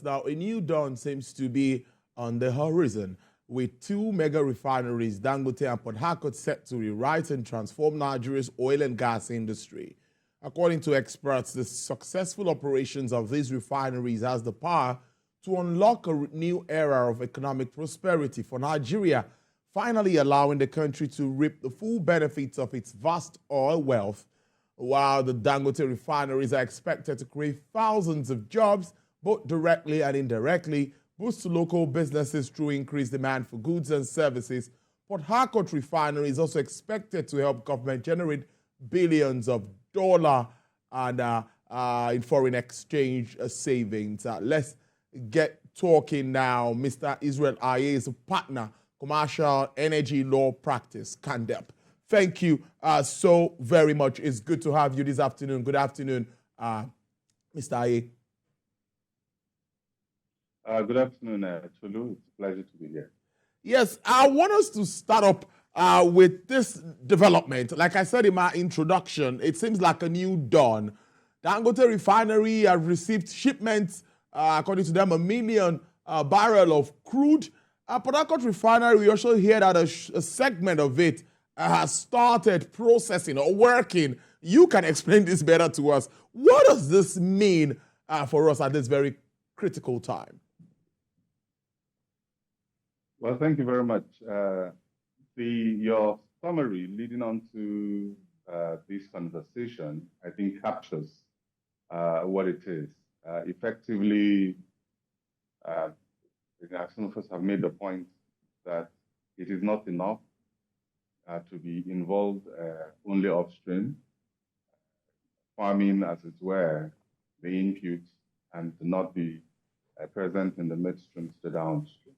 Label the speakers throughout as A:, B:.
A: Now, a new dawn seems to be on the horizon, with two mega refineries, Dangote and Port Harcourt, set to rewrite and transform Nigeria's oil and gas industry. According to experts, the successful operations of these refineries has the power to unlock a new era of economic prosperity for Nigeria, finally allowing the country to reap the full benefits of its vast oil wealth. While the Dangote refineries are expected to create thousands of jobs, both directly and indirectly, boost local businesses through increased demand for goods and services, Port Harcourt refinery is also expected to help government generate billions of dollars and in foreign exchange savings. Let's get talking now. Mr. Israel Aye is a partner, commercial energy law practice, CANDEP. Thank you so very much. It's good to have you this afternoon. Good afternoon, Mr. Aye.
B: Good afternoon, Tolu. It's a pleasure to be here.
A: Yes, I want us to start up with this development. Like I said in my introduction, it seems like a new dawn. Dangote refinery have received shipments, according to them, 1 million barrel of crude. Port Harcourt refinery, we also hear that a segment of it has started processing or working. You can explain this better to us. What does this mean for us at this very critical time?
B: Well, thank you very much. Your summary leading on to this conversation, I think, captures what it is. Effectively, some of us have made the point that it is not enough to be involved only upstream, farming, as it were, the input, and to not be present in the midstream to the downstream.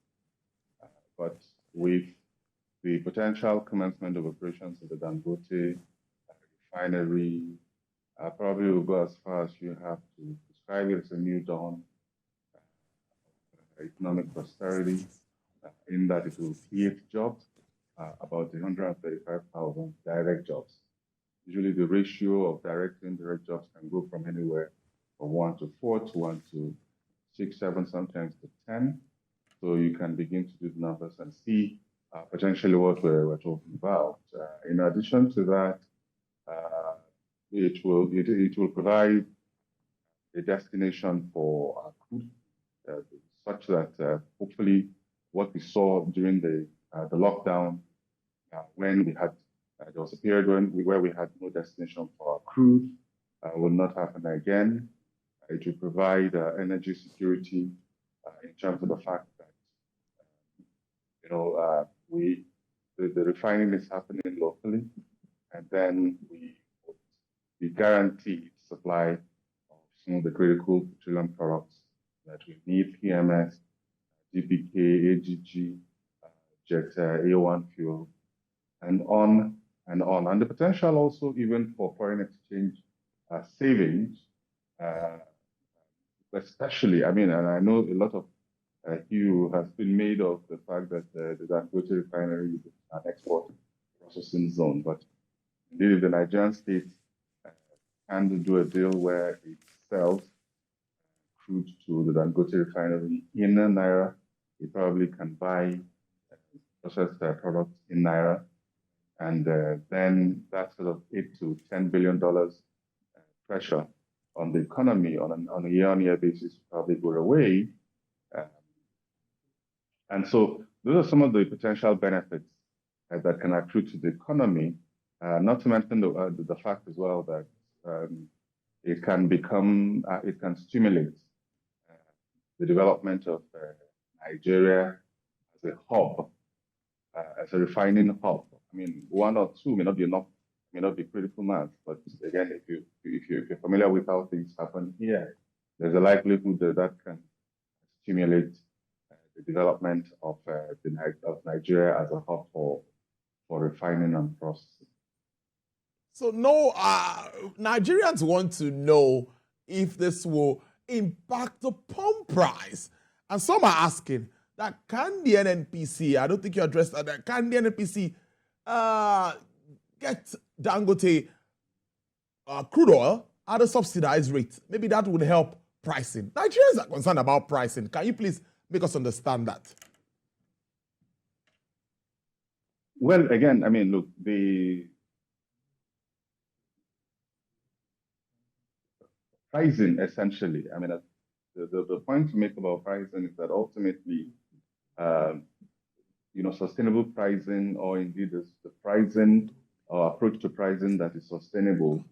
B: But with the potential commencement of operations of the Dangote refinery, probably will go as far as you have to describe it as a new dawn, economic prosperity, in that it will create jobs, about 135,000 direct jobs. Usually the ratio of direct and indirect jobs can go from anywhere from 1 to 4 to 1 to 6, 7, sometimes to 10. So you can begin to do the numbers and see potentially what we're talking about. In addition to that, it will provide a destination for crude, such that hopefully what we saw during the lockdown, when we had there was a period where we had no destination for our crude, will not happen again. It will provide energy security in terms of the fact that the refining is happening locally, and then we guarantee supply of some of the critical petroleum products that we need: PMS, DPK, AGG, jet A1 fuel, and on and on. And the potential also even for foreign exchange savings, especially, and I know a lot of hue has been made of the fact that the Dangote refinery is an export processing zone. But indeed, if the Nigerian state can do a deal where it sells crude to the Dangote refinery in Naira, it probably can buy processed products in Naira. And then that sort of $8 to $10 billion pressure on the economy on a year-on-year basis probably go away. And so those are some of the potential benefits that can accrue to the economy, not to mention the fact as well that it can stimulate the development of Nigeria as a hub, as a refining hub. One or two may not be enough, may not be critical mass, but again, if you're familiar with how things happen here, there's a likelihood that can stimulate the development of Nigeria as a hub for refining and processing.
A: So Nigerians want to know if this will impact the pump price. And some are asking that, can the NNPC, I don't think you addressed that, can the NNPC get Dangote crude oil at a subsidized rate? Maybe that would help pricing. Nigerians are concerned about pricing. Can you please make us understand that?
B: Well, again, I mean, look, the pricing essentially, I mean, the point to make about pricing is that ultimately, sustainable pricing, or indeed the pricing or approach to pricing that is sustainable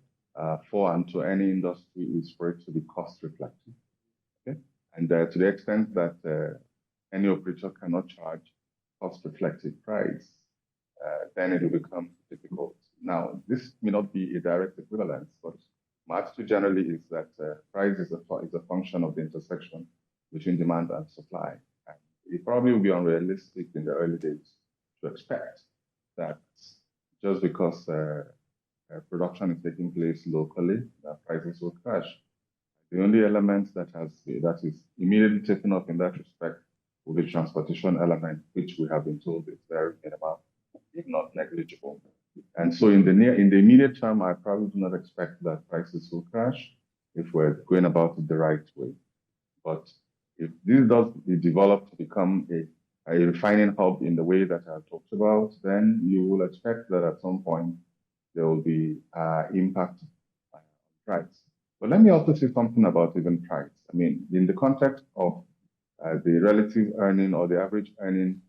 B: for and to any industry is for it to be cost reflective. Okay? And to the extent that any operator cannot charge cost reflective price, then it will become difficult. Now, this may not be a direct equivalence, but my attitude generally is that price is a function of the intersection between demand and supply. And it probably will be unrealistic in the early days to expect that just because production is taking place locally, that prices will crash. The only element that is immediately taken up in that respect will be transportation element, which we have been told is very minimal, if not negligible. And so in the immediate term, I probably do not expect that prices will crash if we're going about it the right way. But if this does develop to become a refining hub in the way that I talked about, then you will expect that at some point there will be impact on price. But let me also say something about even price. I mean, in the context of the relative earning or the average earning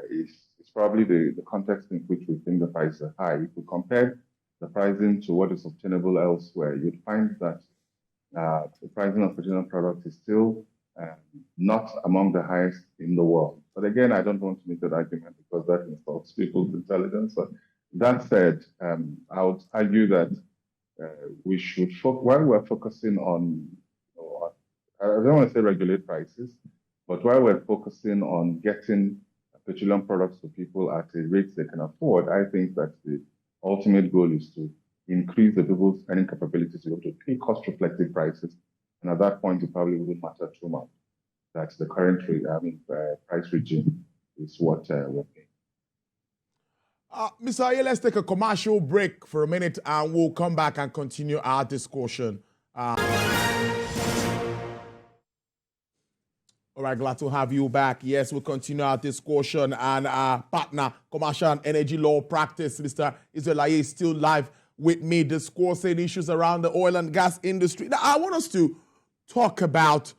B: is probably the context in which we think the prices are high. If we compare the pricing to what is obtainable elsewhere, you'd find that the pricing of petroleum products is still not among the highest in the world. But again, I don't want to make that argument because that insults people's intelligence. But that said, I would argue that we should, while we're focusing on, I don't want to say regulate prices, but while we're focusing on getting petroleum products to people at a rate they can afford, I think that the ultimate goal is to increase the people's earning capability to be able to pay cost-reflective prices. And at that point, it probably wouldn't matter too much that the current price regime is what we're paying.
A: Mr. Aye, let's take a commercial break for a minute and we'll come back and continue our discussion. All right, glad to have you back. Yes, we'll continue our discussion, and our partner, Commercial and Energy Law Practice, Mr. Israel Aye, is still live with me discussing issues around the oil and gas industry. Now, I want us to talk about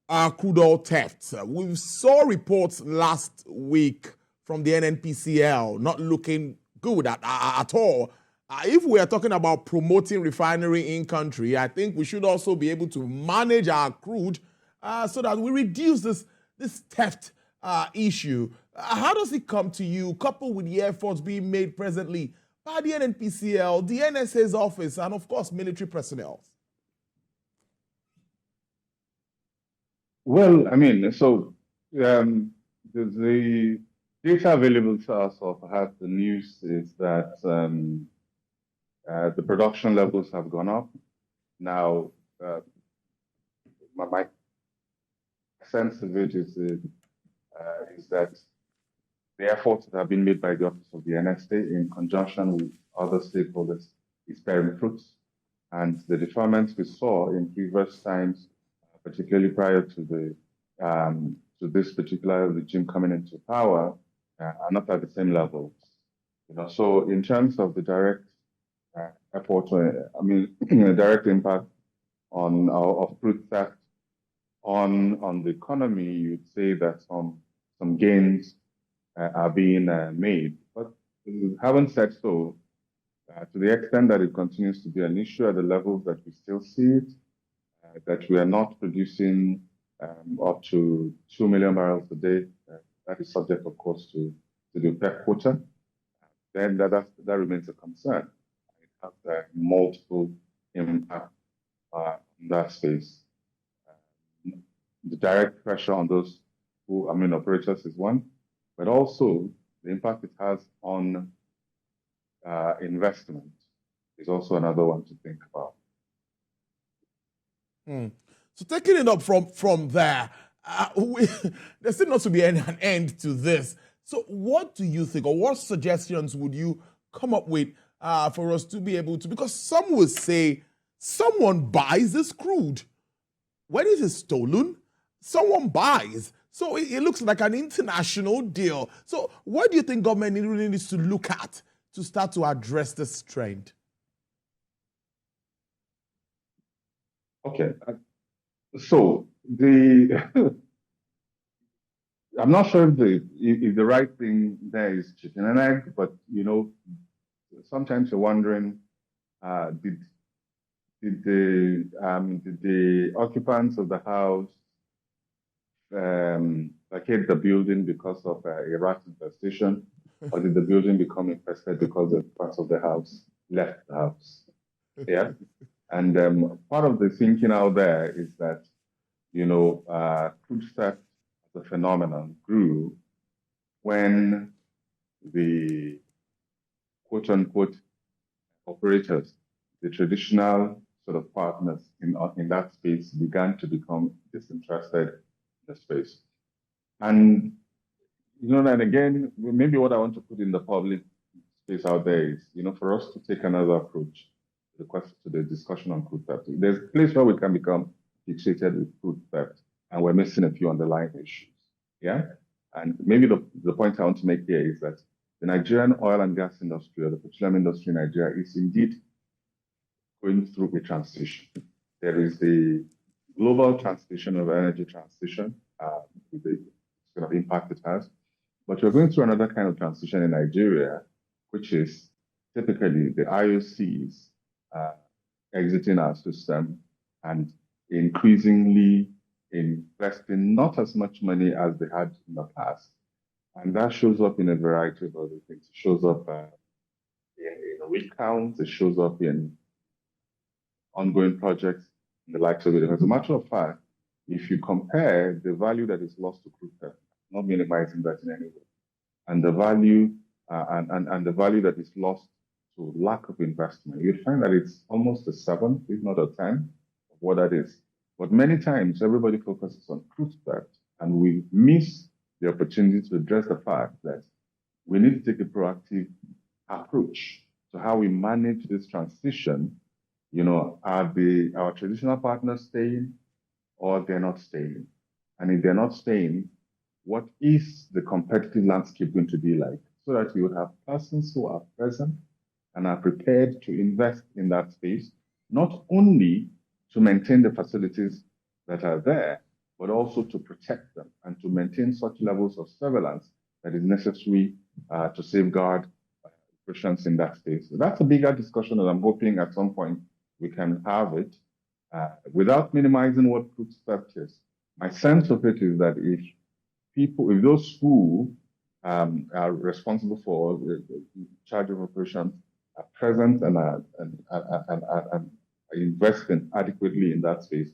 A: crude oil theft. We saw reports last week from the NNPCL not looking good at all. If we are talking about promoting refinery in country, I think we should also be able to manage our crude so that we reduce this theft issue. How does it come to you, coupled with the efforts being made presently by the NNPCL, the NSA's office, and of course, military personnel?
B: Well, I mean, so the data available to us, or perhaps the news, is that the production levels have gone up. Now, my sense of it is that the efforts that have been made by the Office of the NSA in conjunction with other stakeholders is bearing fruits. And the deferments we saw in previous times, particularly prior to this particular regime coming into power, are not at the same levels. So in terms of the direct effort, direct impact of crude theft on the economy, you'd say that some gains are being made. But having said so, to the extent that it continues to be an issue at the levels that we still see it, that we are not producing up to 2 million barrels a day, that is subject, of course, to the OPEC quota, then that remains a concern. It has multiple impact in that space. The direct pressure on those operators is one, but also the impact it has on investment is also another one to think about.
A: So taking it up from there, there still not to be an end to this. So what do you think, or what suggestions would you come up with for us to be able to, because some will say someone buys this crude. when it is stolen, someone buys. So it looks like an international deal. So what do you think government really needs to look at to start to address this trend?
B: Okay. So the I'm not sure if the right thing there is chicken and egg, but sometimes you're wondering, did the occupants of the house vacate the building because of a rat infestation, or did the building become infested because the parts of the house left the house? Yeah. And part of the thinking out there is that, crude theft as a phenomenon grew when the quote unquote operators, the traditional sort of partners in that space began to become disinterested in the space. And, and again, maybe what I want to put in the public space out there is, for us to take another approach to the discussion on crude theft. There's a place where we can become fixated with crude theft, and we're missing a few underlying issues. Yeah? And maybe the point I want to make here is that the Nigerian oil and gas industry, or the petroleum industry in Nigeria, is indeed going through a transition. There is the global transition of energy transition, with the sort of impact it has. But we're going through another kind of transition in Nigeria, which is typically the IOCs exiting our system and increasingly investing not as much money as they had in the past. And that shows up in a variety of other things. It shows up in rig counts, it shows up in ongoing projects and the likes of it. As a matter of fact, if you compare the value that is lost to crude theft, not minimizing that in any way, and the value and the value that is lost to lack of investment, you'd find that it's almost a 7, if not a 10, of what that is. But many times everybody focuses on crude theft, and we miss the opportunity to address the fact that we need to take a proactive approach to how we manage this transition. Are our traditional partners staying, or they're not staying? And if they're not staying, what is the competitive landscape going to be like? So that we would have persons who are present and are prepared to invest in that space, not only to maintain the facilities that are there, but also to protect them and to maintain such levels of surveillance that is necessary to safeguard operations in that space. So that's a bigger discussion, and I'm hoping at some point we can have it without minimizing what crude theft is. My sense of it is that if those who are responsible for the charge of operations are present and are investing adequately in that space,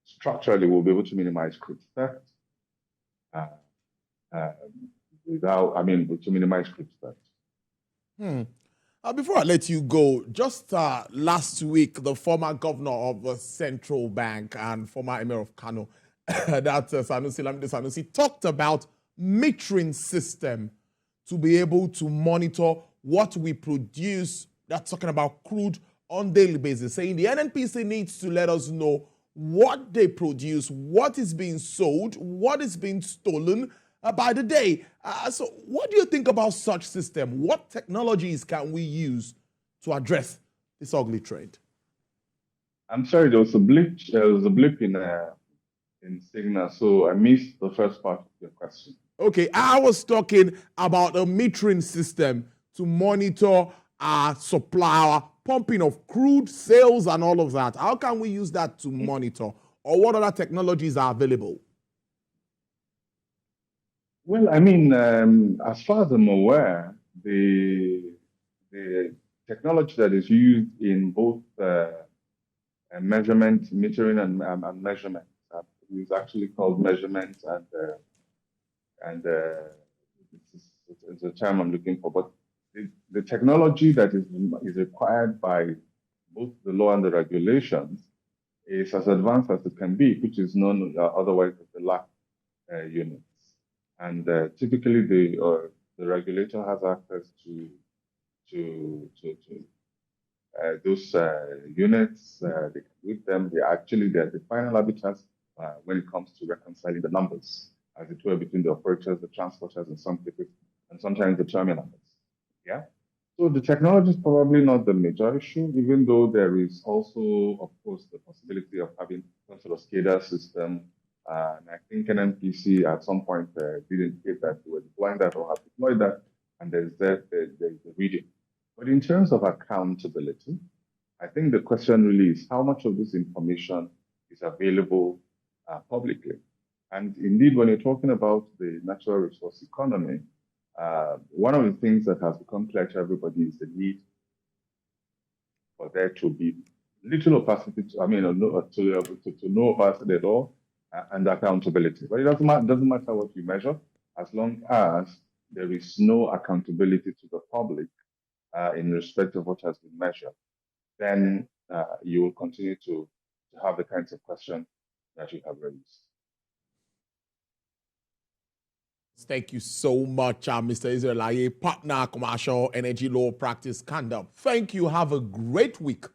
B: structurally we'll be able to minimize crude theft to minimize crude theft.
A: Before I let you go, just last week, the former governor of the Central Bank and former emir of Kano, that Sanusi Lamide Sanusi, talked about metering system to be able to monitor what we produce. That's talking about crude on daily basis, saying the NNPC needs to let us know what they produce, what is being sold, what is being stolen by the day. So what do you think about such system? What technologies can we use to address this ugly trend?
B: I'm sorry, there was a blip in signal, so I missed the first part of your question.
A: Okay, I was talking about a metering system to monitor our supply, our pumping of crude, sales, and all of that. How can we use that to monitor? Or what other technologies are available?
B: Well, as far as I'm aware, the technology that is used in both measurement, metering, and measurement is actually called measurement, and it's a term I'm looking for. But the technology that is required by both the law and the regulations is as advanced as it can be, which is known otherwise as the LAC units. And typically, the regulator has access to those units, they can read them. They're the final habitats when it comes to reconciling the numbers, as it were, between the operators, the transporters, in some cases, and sometimes the terminals. Yeah. So the technology is probably not the major issue, even though there is also, of course, the possibility of having some sort of SCADA system. And I think NNPC at some point did indicate that they were deploying that or have deployed that, and there's the reading. But in terms of accountability, I think the question really is how much of this information is available publicly. And indeed, when you're talking about the natural resource economy, one of the things that has become clear to everybody is the need for there to be little opacity, to no opacity at all, and accountability. But it doesn't matter what you measure, as long as there is no accountability to the public in respect of what has been measured, then you will continue to have the kinds of questions that you have raised.
A: Thank you so much, Mr. Israel Aye, partner, commercial energy law practice, Kandam. Thank you. Have a great week.